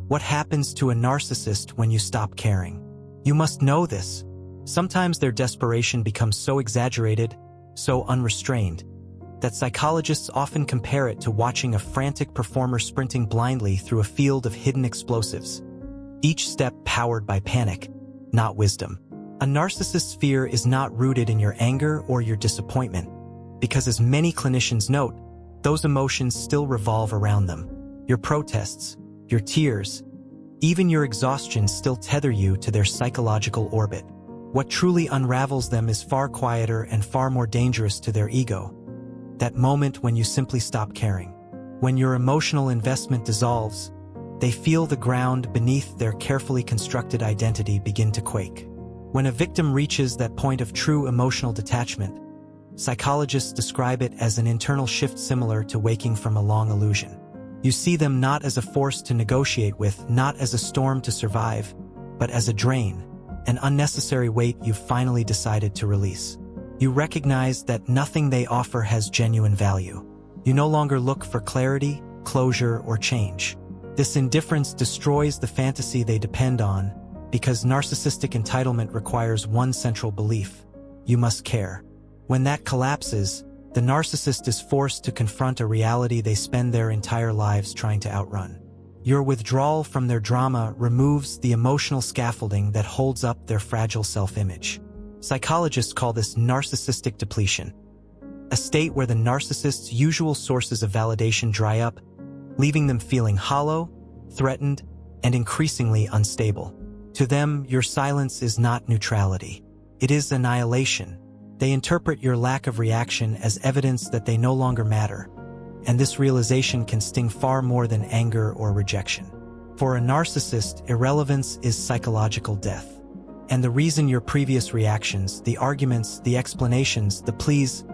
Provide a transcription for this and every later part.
What happens to a narcissist when you stop caring? You must know this. Sometimes their desperation becomes so exaggerated, so unrestrained, that psychologists often compare it to watching a frantic performer sprinting blindly through a field of hidden explosives. Each step powered by panic, not wisdom. A narcissist's fear is not rooted in your anger or your disappointment, because as many clinicians note, those emotions still revolve around them. Your protests, your tears, even your exhaustion still tether you to their psychological orbit. What truly unravels them is far quieter and far more dangerous to their ego. That moment when you simply stop caring. When your emotional investment dissolves, they feel the ground beneath their carefully constructed identity begin to quake. When a victim reaches that point of true emotional detachment, psychologists describe it as an internal shift similar to waking from a long illusion. You see them not as a force to negotiate with, not as a storm to survive, but as a drain, an unnecessary weight you've finally decided to release. You recognize that nothing they offer has genuine value. You no longer look for clarity, closure, or change. This indifference destroys the fantasy they depend on, because narcissistic entitlement requires one central belief: you must care. When that collapses, the narcissist is forced to confront a reality they spend their entire lives trying to outrun. Your withdrawal from their drama removes the emotional scaffolding that holds up their fragile self-image. Psychologists call this narcissistic depletion, a state where the narcissist's usual sources of validation dry up, leaving them feeling hollow, threatened, and increasingly unstable. To them, your silence is not neutrality. It is annihilation. They interpret your lack of reaction as evidence that they no longer matter, and this realization can sting far more than anger or rejection. For a narcissist, irrelevance is psychological death. And the reason your previous reactions, the arguments, the explanations, the pleas,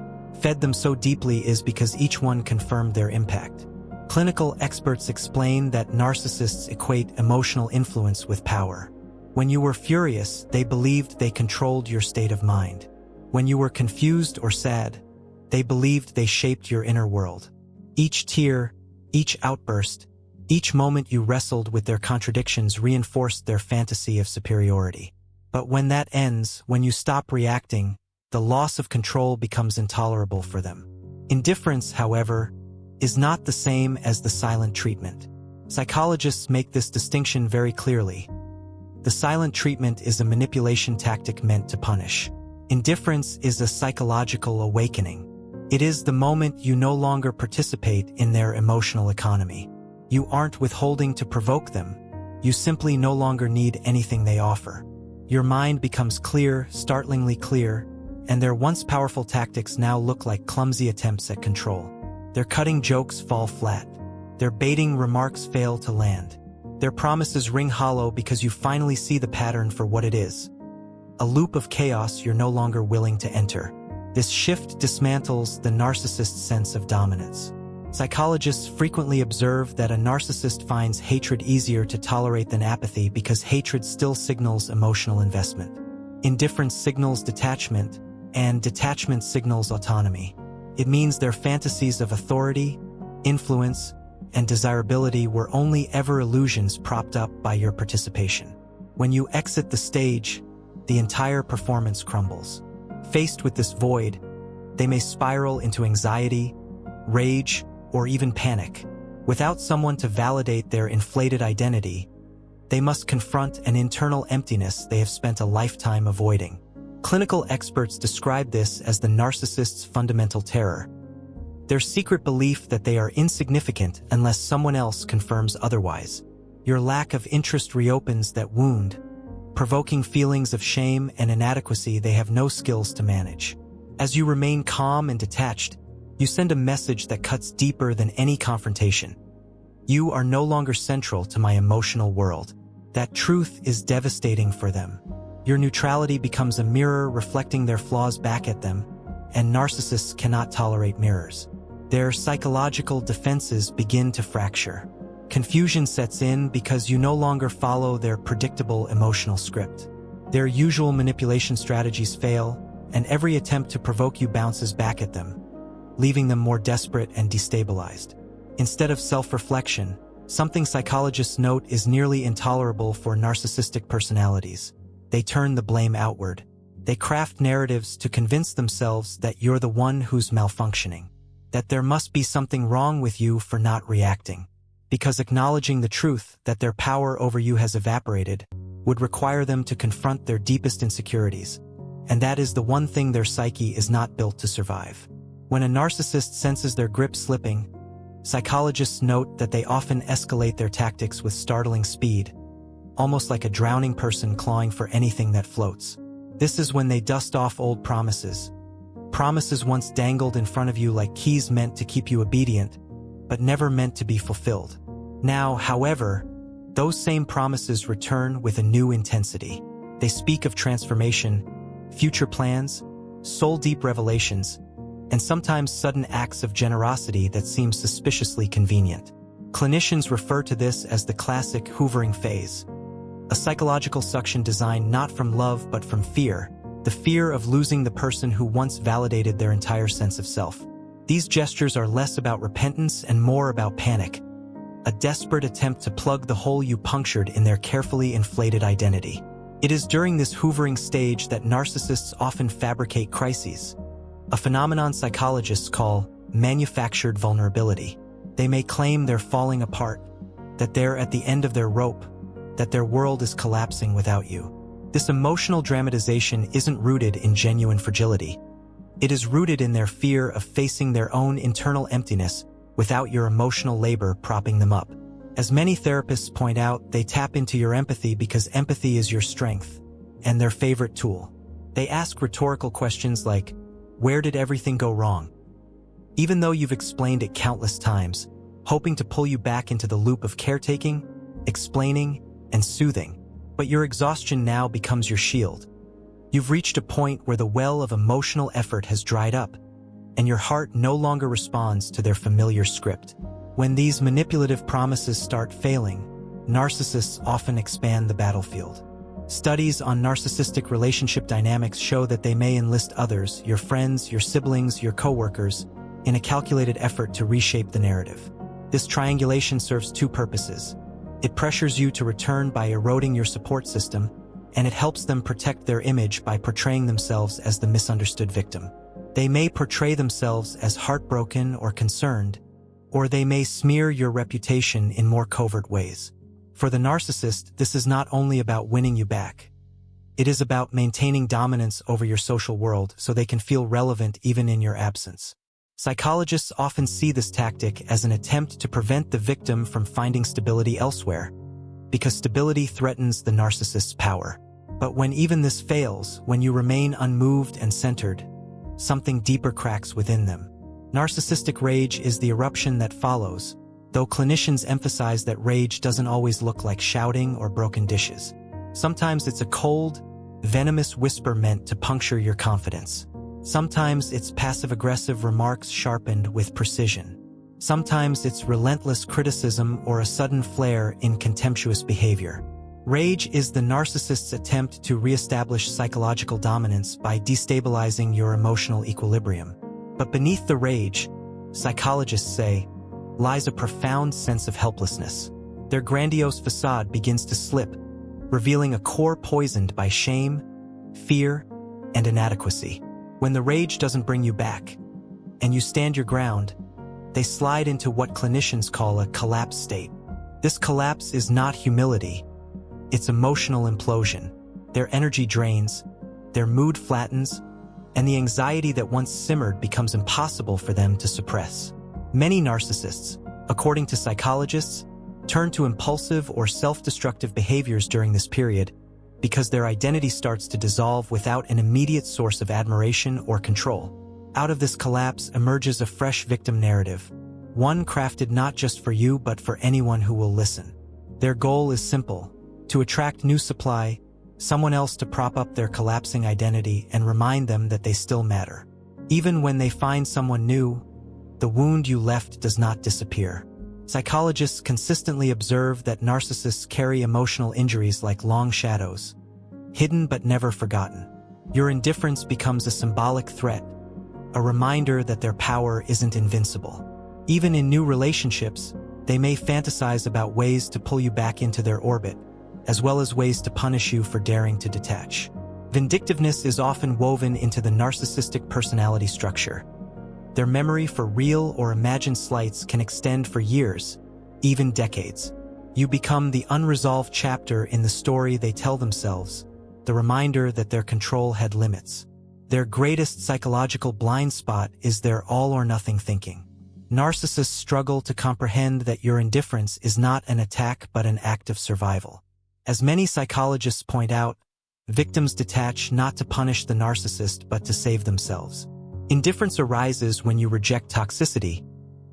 fed them so deeply is because each one confirmed their impact. Clinical experts explain that narcissists equate emotional influence with power. When you were furious, they believed they controlled your state of mind. When you were confused or sad, they believed they shaped your inner world. Each tear, each outburst, each moment you wrestled with their contradictions reinforced their fantasy of superiority. But when that ends, when you stop reacting, the loss of control becomes intolerable for them. Indifference, however, is not the same as the silent treatment. Psychologists make this distinction very clearly. The silent treatment is a manipulation tactic meant to punish. Indifference is a psychological awakening. It is the moment you no longer participate in their emotional economy. You aren't withholding to provoke them. You simply no longer need anything they offer. Your mind becomes clear, startlingly clear, and their once powerful tactics now look like clumsy attempts at control. Their cutting jokes fall flat. Their baiting remarks fail to land. Their promises ring hollow because you finally see the pattern for what it is: a loop of chaos you're no longer willing to enter. This shift dismantles the narcissist's sense of dominance. Psychologists frequently observe that a narcissist finds hatred easier to tolerate than apathy because hatred still signals emotional investment. Indifference signals detachment, and detachment signals autonomy. It means their fantasies of authority, influence, and desirability were only ever illusions propped up by your participation. When you exit the stage, the entire performance crumbles. Faced with this void, they may spiral into anxiety, rage, or even panic. Without someone to validate their inflated identity, they must confront an internal emptiness they have spent a lifetime avoiding. Clinical experts describe this as the narcissist's fundamental terror, their secret belief that they are insignificant unless someone else confirms otherwise. Your lack of interest reopens that wound, provoking feelings of shame and inadequacy they have no skills to manage. As you remain calm and detached, you send a message that cuts deeper than any confrontation. You are no longer central to my emotional world. That truth is devastating for them. Your neutrality becomes a mirror reflecting their flaws back at them, and narcissists cannot tolerate mirrors. Their psychological defenses begin to fracture. Confusion sets in because you no longer follow their predictable emotional script. Their usual manipulation strategies fail, and every attempt to provoke you bounces back at them, leaving them more desperate and destabilized. Instead of self-reflection, Something psychologists note is nearly intolerable for narcissistic personalities. They turn the blame outward. They craft narratives to convince themselves that you're the one who's malfunctioning, that there must be something wrong with you for not reacting, because acknowledging the truth that their power over you has evaporated would require them to confront their deepest insecurities, and that is the one thing their psyche is not built to survive. When a narcissist senses their grip slipping, psychologists note that they often escalate their tactics with startling speed, almost like a drowning person clawing for anything that floats. This is when they dust off old promises once dangled in front of you like keys meant to keep you obedient, but never meant to be fulfilled. Now, however, those same promises return with a new intensity. They speak of transformation, future plans, soul-deep revelations, and sometimes sudden acts of generosity that seem suspiciously convenient. Clinicians refer to this as the classic hoovering phase, a psychological suction designed not from love but from fear, the fear of losing the person who once validated their entire sense of self. These gestures are less about repentance and more about panic, a desperate attempt to plug the hole you punctured in their carefully inflated identity. It is during this hoovering stage that narcissists often fabricate crises, a phenomenon psychologists call manufactured vulnerability. They may claim they're falling apart, that they're at the end of their rope, that their world is collapsing without you. This emotional dramatization isn't rooted in genuine fragility. It is rooted in their fear of facing their own internal emptiness without your emotional labor propping them up. As many therapists point out, they tap into your empathy because empathy is your strength and their favorite tool. They ask rhetorical questions like, "Where did everything go wrong?" Even though you've explained it countless times, hoping to pull you back into the loop of caretaking, explaining, and soothing. But your exhaustion now becomes your shield. You've reached a point where the well of emotional effort has dried up, and your heart no longer responds to their familiar script. When these manipulative promises start failing, narcissists often expand the battlefield. Studies on narcissistic relationship dynamics show that they may enlist others, your friends, your siblings, your coworkers, in a calculated effort to reshape the narrative. This triangulation serves two purposes. It pressures you to return by eroding your support system, and it helps them protect their image by portraying themselves as the misunderstood victim. They may portray themselves as heartbroken or concerned, or they may smear your reputation in more covert ways. For the narcissist, this is not only about winning you back. It is about maintaining dominance over your social world so they can feel relevant even in your absence. Psychologists often see this tactic as an attempt to prevent the victim from finding stability elsewhere, because stability threatens the narcissist's power. But when even this fails, when you remain unmoved and centered, something deeper cracks within them. Narcissistic rage is the eruption that follows, though clinicians emphasize that rage doesn't always look like shouting or broken dishes. Sometimes it's a cold, venomous whisper meant to puncture your confidence. Sometimes it's passive-aggressive remarks sharpened with precision. Sometimes it's relentless criticism or a sudden flare in contemptuous behavior. Rage is the narcissist's attempt to reestablish psychological dominance by destabilizing your emotional equilibrium. But beneath the rage, psychologists say, lies a profound sense of helplessness. Their grandiose facade begins to slip, revealing a core poisoned by shame, fear, and inadequacy. When the rage doesn't bring you back, and you stand your ground, they slide into what clinicians call a collapse state. This collapse is not humility, it's emotional implosion. Their energy drains, their mood flattens, and the anxiety that once simmered becomes impossible for them to suppress. Many narcissists, according to psychologists, turn to impulsive or self-destructive behaviors during this period because their identity starts to dissolve without an immediate source of admiration or control. Out of this collapse emerges a fresh victim narrative, one crafted not just for you but for anyone who will listen. Their goal is simple: to attract new supply, someone else to prop up their collapsing identity and remind them that they still matter. Even when they find someone new, the wound you left does not disappear. Psychologists consistently observe that narcissists carry emotional injuries like long shadows, hidden but never forgotten. Your indifference becomes a symbolic threat, a reminder that their power isn't invincible. Even in new relationships, They may fantasize about ways to pull you back into their orbit, as well as ways to punish you for daring to detach. Vindictiveness is often woven into the narcissistic personality structure. Their memory for real or imagined slights can extend for years, even decades. You become the unresolved chapter in the story they tell themselves, the reminder that their control had limits. Their greatest psychological blind spot is their all-or-nothing thinking. Narcissists struggle to comprehend that your indifference is not an attack but an act of survival. As many psychologists point out, victims detach not to punish the narcissist but to save themselves. Indifference arises when you reject toxicity,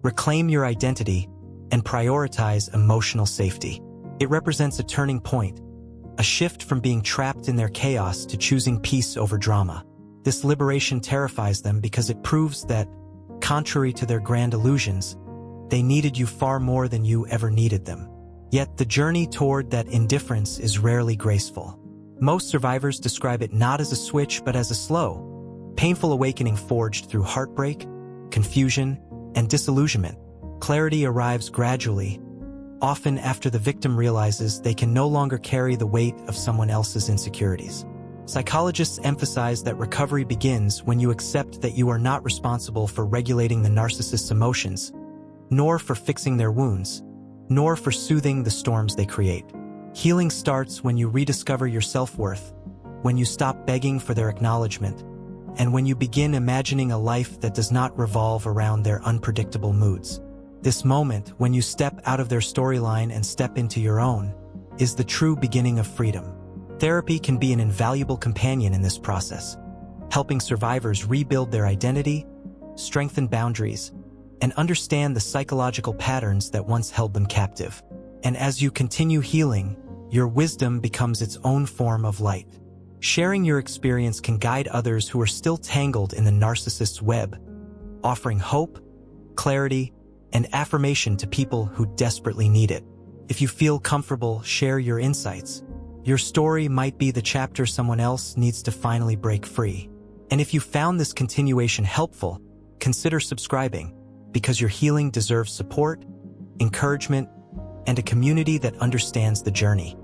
reclaim your identity, and prioritize emotional safety. It represents a turning point, a shift from being trapped in their chaos to choosing peace over drama. This liberation terrifies them because it proves that, contrary to their grand illusions, they needed you far more than you ever needed them. Yet the journey toward that indifference is rarely graceful. Most survivors describe it not as a switch but as a slow, painful awakening forged through heartbreak, confusion, and disillusionment. Clarity arrives gradually, often after the victim realizes they can no longer carry the weight of someone else's insecurities. Psychologists emphasize that recovery begins when you accept that you are not responsible for regulating the narcissist's emotions, nor for fixing their wounds, nor for soothing the storms they create. Healing starts when you rediscover your self-worth, when you stop begging for their acknowledgement, and when you begin imagining a life that does not revolve around their unpredictable moods. This moment, when you step out of their storyline and step into your own, is the true beginning of freedom. Therapy can be an invaluable companion in this process, helping survivors rebuild their identity, strengthen boundaries, and understand the psychological patterns that once held them captive. And as you continue healing, your wisdom becomes its own form of light. Sharing your experience can guide others who are still tangled in the narcissist's web, offering hope, clarity, and affirmation to people who desperately need it. If you feel comfortable, share your insights. Your story might be the chapter someone else needs to finally break free. And if you found this continuation helpful, consider subscribing, because your healing deserves support, encouragement, and a community that understands the journey.